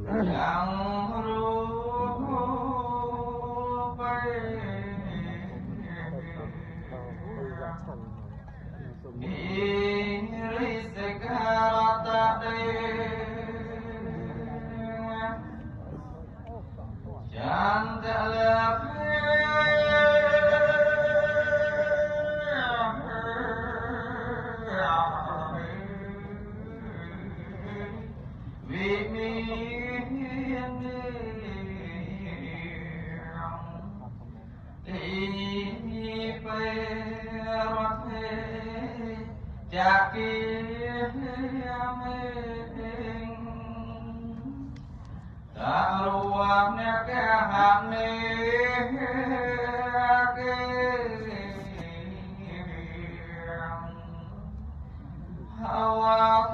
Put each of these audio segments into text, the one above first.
chẳng ru bay iri sekarata Chandala ta ruang nya ke hane ke hawa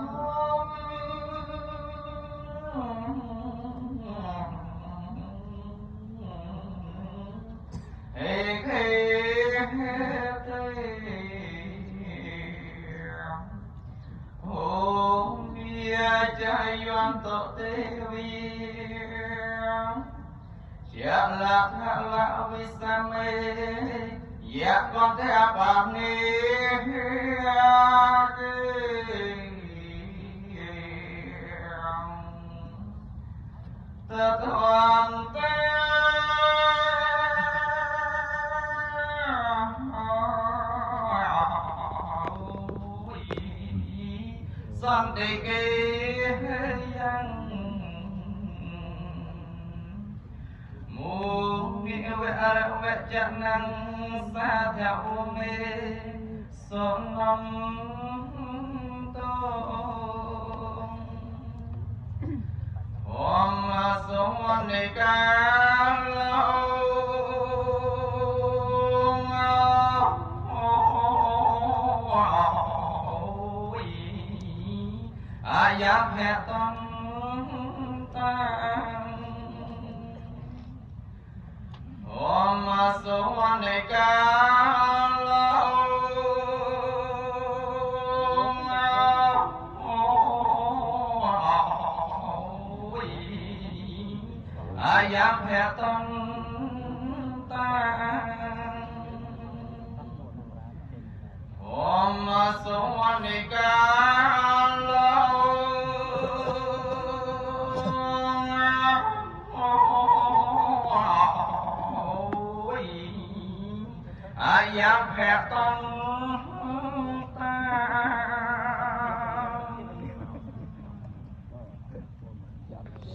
hey Om Bia Chayon To Te Vi Siap lạc hạ lạc vi sa mê Dạ con thế bạc ni Tất hoàn tế Son đi kê yang Mô nghĩa vẽ chẳng năng xa theo mê Son năm tôn Hôm sống đi ca lâu Ayah hetan tang Om Sohanika Ayah hetan tang Om Sohanika Ayam hetan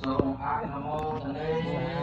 Sung Nam Mô Tây